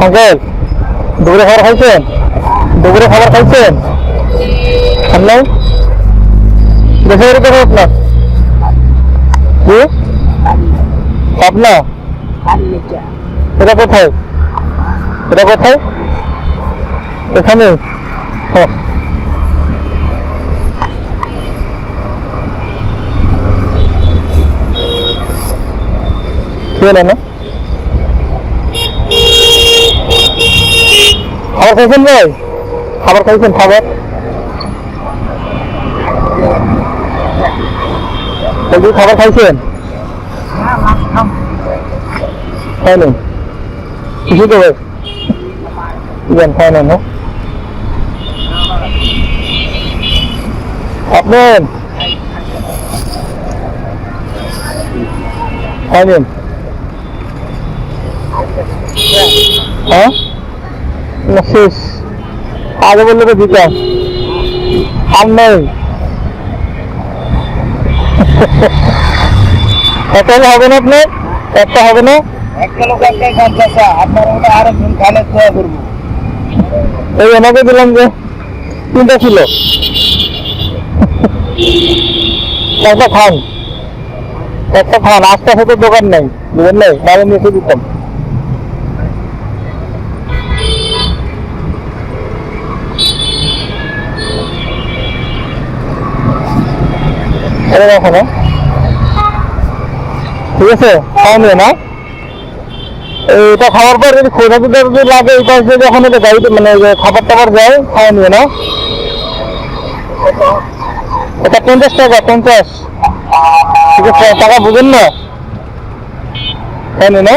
Uncle দুপুরে খাবার খাইছেন? দুপুরে খাবার খাইছেন? খান নাই? দেশে বাড়ি কোথায় আপনার? কি পাবনা? এটা কোথায়? এটা কোথায়? এখানে? খেয়ে না খাবার খাইছেন ভাই? খাবার খাইছেন? খাবার বলছি খাবার খাইছেন? খাইনি কিছু তো ভাই খাই না আপনার খাইলেন? হ্যাঁ শেষ আগে বললে তো দিতাম আর নেই একটা হবে না আপনার? একটা হবে না? এই আমাকে দিলাম যে 3টা ছিল একটা খান আস্তে আস্তে দোকান নেই বুঝলেন নাই বাইরে নিয়ে দিতাম দেখো না ঠিক আছে খাওয়া নিয়ে না এটা খাওয়ার পর যদি খোঁজা যদি লাগে এই পাশে যখন এটা গাড়িতে মানে খাবার টাবার যায় খাওয়া নিয়ে না এটা 50 টাকা 50 ঠিক আছে টাকা বুঝেন না খাওয়া নিয়ে না